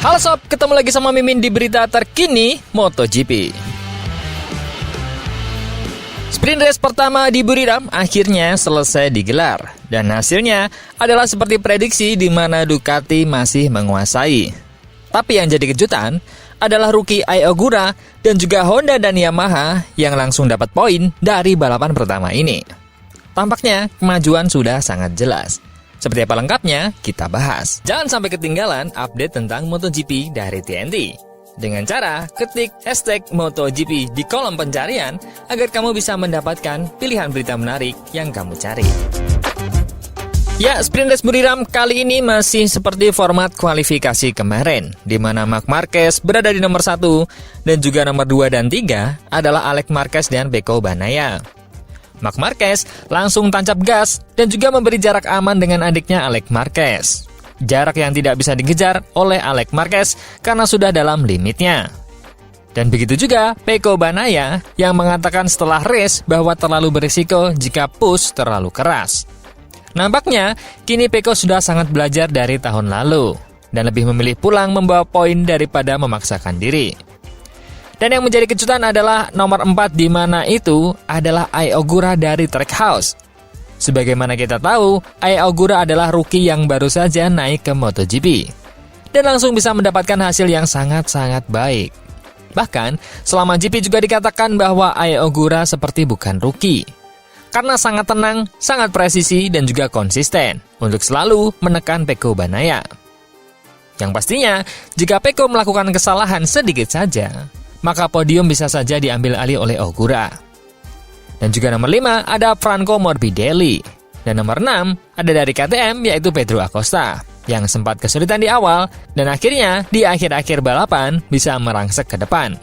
Halo sob, ketemu lagi sama Mimin di berita terkini MotoGP. Sprint race pertama di Buriram akhirnya selesai digelar. Dan hasilnya adalah seperti prediksi di mana Ducati masih menguasai. Tapi yang jadi kejutan adalah rookie Ai Ogura dan juga Honda dan Yamaha yang langsung dapat poin dari balapan pertama ini. Tampaknya kemajuan sudah sangat jelas. Seperti apa lengkapnya, kita bahas. Jangan sampai ketinggalan update tentang MotoGP dari TNT. Dengan cara ketik hashtag MotoGP di kolom pencarian agar kamu bisa mendapatkan pilihan berita menarik yang kamu cari. Ya, Sprint Race Buriram kali ini masih seperti format kualifikasi kemarin, di mana Marc Marquez berada di nomor 1 dan juga nomor 2 dan 3 adalah Alex Marquez dan Pecco Bagnaia. Marc Marquez langsung tancap gas dan juga memberi jarak aman dengan adiknya Alex Marquez. Jarak yang tidak bisa dikejar oleh Alex Marquez karena sudah dalam limitnya. Dan begitu juga Pecco Bagnaia yang mengatakan setelah race bahwa terlalu berisiko jika push terlalu keras. Nampaknya kini Pecco sudah sangat belajar dari tahun lalu dan lebih memilih pulang membawa poin daripada memaksakan diri. Dan yang menjadi kejutan adalah nomor 4 di mana itu adalah Ai Ogura dari Trackhouse. Sebagaimana kita tahu, Ai Ogura adalah rookie yang baru saja naik ke MotoGP. Dan langsung bisa mendapatkan hasil yang sangat-sangat baik. Bahkan, selama GP juga dikatakan bahwa Ai Ogura seperti bukan rookie. Karena sangat tenang, sangat presisi, dan juga konsisten untuk selalu menekan Pecco Bagnaia. Yang pastinya, jika Pecco melakukan kesalahan sedikit saja, maka podium bisa saja diambil alih oleh Ogura. Dan juga nomor 5 ada Franco Morbidelli. Dan nomor 6 ada dari KTM yaitu Pedro Acosta yang sempat kesulitan di awal dan akhirnya di akhir-akhir balapan bisa merangsek ke depan.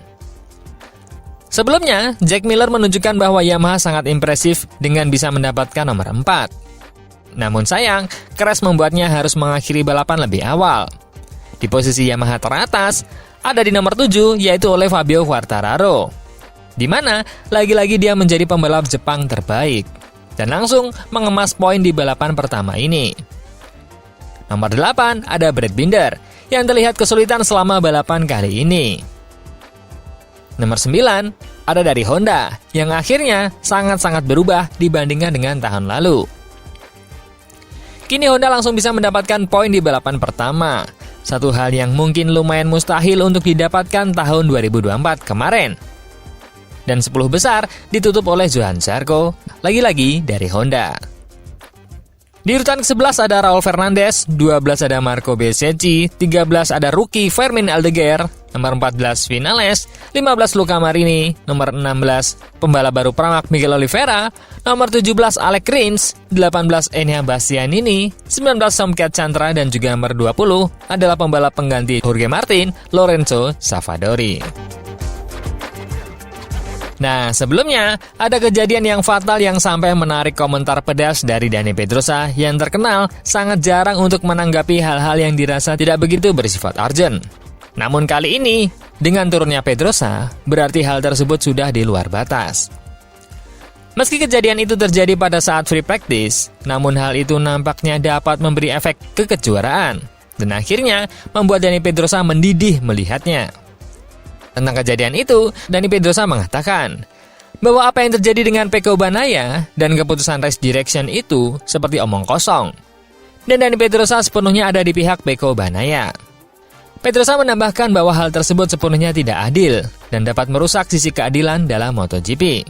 Sebelumnya, Jack Miller menunjukkan bahwa Yamaha sangat impresif dengan bisa mendapatkan nomor 4. Namun sayang, crash membuatnya harus mengakhiri balapan lebih awal. Di posisi Yamaha teratas, ada di nomor 7 yaitu oleh Fabio Quartararo, di mana lagi-lagi dia menjadi pembalap Jepang terbaik dan langsung mengemas poin di balapan pertama ini. Nomor 8 ada Brad Binder yang terlihat kesulitan selama balapan kali ini. Nomor 9 ada dari Honda yang akhirnya sangat-sangat berubah dibandingkan dengan tahun lalu. Kini Honda langsung bisa mendapatkan poin di balapan pertama. Satu hal yang mungkin lumayan mustahil untuk didapatkan tahun 2024 kemarin. Dan 10 besar ditutup oleh Johann Zarco, lagi-lagi dari Honda. Di urutan ke-11 ada Raul Fernandez, 12 ada Marco Bezzecchi, 13 ada rookie Fermin Aldeguer, nomor 14 Vinales, 15 Luca Marini, nomor 16 pembalap baru Pramac Miguel Oliveira, nomor 17 Alex Rins, 18 Enea Bastianini, 19 Somket Chantra dan juga nomor 20 adalah pembalap pengganti Jorge Martin, Lorenzo Savadori. Nah, sebelumnya ada kejadian yang fatal yang sampai menarik komentar pedas dari Dani Pedrosa yang terkenal sangat jarang untuk menanggapi hal-hal yang dirasa tidak begitu bersifat urgent. Namun kali ini, dengan turunnya Pedrosa, berarti hal tersebut sudah di luar batas. Meski kejadian itu terjadi pada saat free practice, namun hal itu nampaknya dapat memberi efek ke kejuaraan. Dan akhirnya membuat Dani Pedrosa mendidih melihatnya. Tentang kejadian itu, Dani Pedrosa mengatakan bahwa apa yang terjadi dengan Pecco Bagnaia dan keputusan race direction itu seperti omong kosong. Dan Dani Pedrosa sepenuhnya ada di pihak Pecco Bagnaia. Pedrosa menambahkan bahwa hal tersebut sepenuhnya tidak adil dan dapat merusak sisi keadilan dalam MotoGP.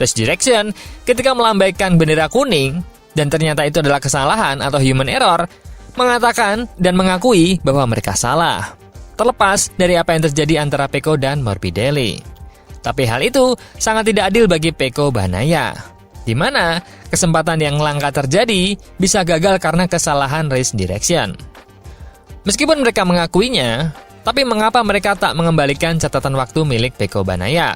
Race direction ketika melambaikan bendera kuning dan ternyata itu adalah kesalahan atau human error, mengatakan dan mengakui bahwa mereka salah. Terlepas dari apa yang terjadi antara Pecco dan Morbidelli. Tapi hal itu sangat tidak adil bagi Pecco Bagnaia, di mana kesempatan yang langka terjadi bisa gagal karena kesalahan race direction. Meskipun mereka mengakuinya, tapi mengapa mereka tak mengembalikan catatan waktu milik Pecco Bagnaia?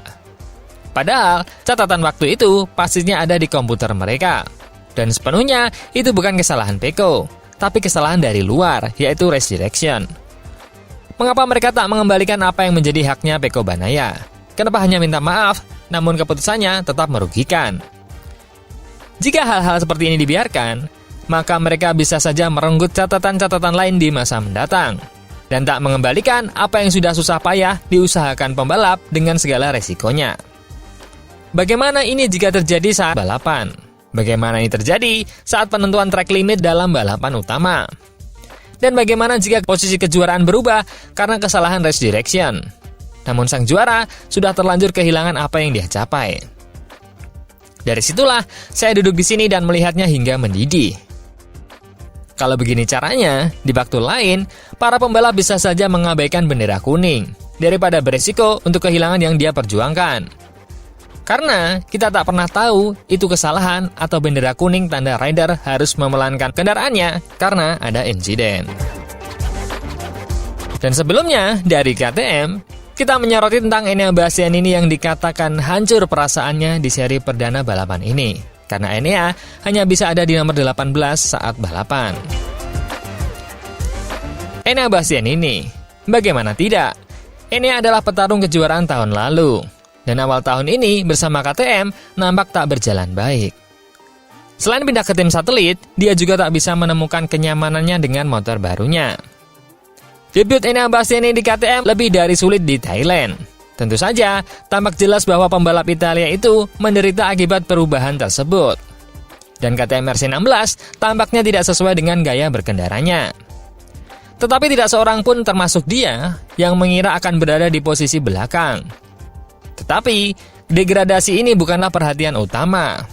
Padahal catatan waktu itu pastinya ada di komputer mereka. Dan sepenuhnya itu bukan kesalahan Pecco, tapi kesalahan dari luar, yaitu race direction. Mengapa mereka tak mengembalikan apa yang menjadi haknya Pecco Bagnaia? Kenapa hanya minta maaf, namun keputusannya tetap merugikan? Jika hal-hal seperti ini dibiarkan, maka mereka bisa saja merenggut catatan-catatan lain di masa mendatang. dan tak mengembalikan apa yang sudah susah payah diusahakan pembalap dengan segala resikonya. Bagaimana ini jika terjadi saat balapan? Bagaimana ini terjadi saat penentuan track limit dalam balapan utama? Dan bagaimana jika posisi kejuaraan berubah karena kesalahan race direction? Namun sang juara sudah terlanjur kehilangan apa yang dia capai. Dari situlah saya duduk di sini dan melihatnya hingga mendidih. Kalau begini caranya, di waktu lain, para pembalap bisa saja mengabaikan bendera kuning daripada beresiko untuk kehilangan yang dia perjuangkan. Karena kita tak pernah tahu itu kesalahan atau bendera kuning tanda rider harus memelankan kendaraannya karena ada insiden. Dan sebelumnya, dari KTM, kita menyoroti tentang Enea Bastianini yang dikatakan hancur perasaannya di seri perdana balapan ini. Karena Enea hanya bisa ada di nomor 18 saat balapan. Enea Bastianini, bagaimana tidak? Enea adalah petarung kejuaraan tahun lalu. Dan awal tahun ini bersama KTM nampak tak berjalan baik. Selain pindah ke tim satelit, dia juga tak bisa menemukan kenyamanannya dengan motor barunya. Debut Enea Bastianini di KTM lebih dari sulit di Thailand. Tentu saja, tampak jelas bahwa pembalap Italia itu menderita akibat perubahan tersebut. Dan KTM RC16 tampaknya tidak sesuai dengan gaya berkendaranya. Tetapi tidak seorang pun termasuk dia yang mengira akan berada di posisi belakang. Tetapi, degradasi ini bukanlah perhatian utama.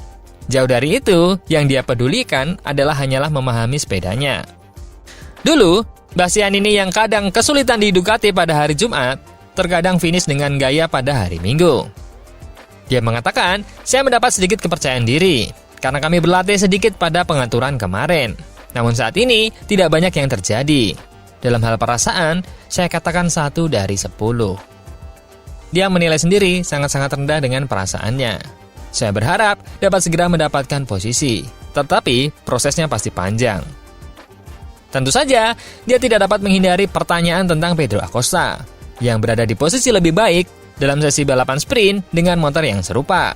Jauh dari itu, yang dia pedulikan hanyalah memahami sepedanya. Dulu, Bastianini yang kadang kesulitan di Ducati pada hari Jumat, terkadang finish dengan gaya pada hari Minggu. Dia mengatakan, saya mendapat sedikit kepercayaan diri, karena kami berlatih sedikit pada pengaturan kemarin. Namun saat ini, tidak banyak yang terjadi. Dalam hal perasaan, saya katakan 1 dari 10. Dia menilai sendiri sangat-sangat rendah dengan perasaannya. Saya berharap dapat segera mendapatkan posisi, tetapi prosesnya pasti panjang. Tentu saja, dia tidak dapat menghindari pertanyaan tentang Pedro Acosta, yang berada di posisi lebih baik dalam sesi balapan sprint dengan motor yang serupa.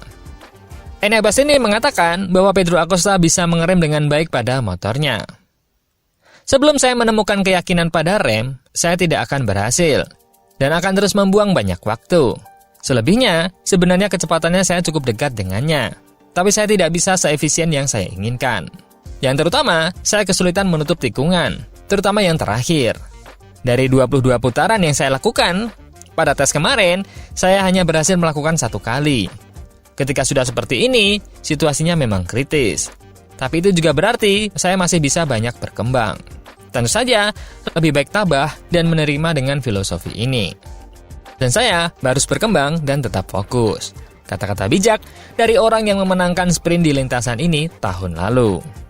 Enea Bastianini mengatakan bahwa Pedro Acosta bisa mengerem dengan baik pada motornya. Sebelum saya menemukan keyakinan pada rem, saya tidak akan berhasil dan akan terus membuang banyak waktu. Selebihnya, sebenarnya kecepatannya saya cukup dekat dengannya, tapi saya tidak bisa seefisien yang saya inginkan. Yang terutama, saya kesulitan menutup tikungan, terutama yang terakhir. Dari 22 putaran yang saya lakukan, pada tes kemarin, saya hanya berhasil melakukan 1 kali. Ketika sudah seperti ini, situasinya memang kritis. Tapi itu juga berarti saya masih bisa banyak berkembang. Tentu saja, lebih baik tabah dan menerima dengan filosofi ini. Dan saya harus berkembang dan tetap fokus. Kata-kata bijak dari orang yang memenangkan sprint di lintasan ini tahun lalu.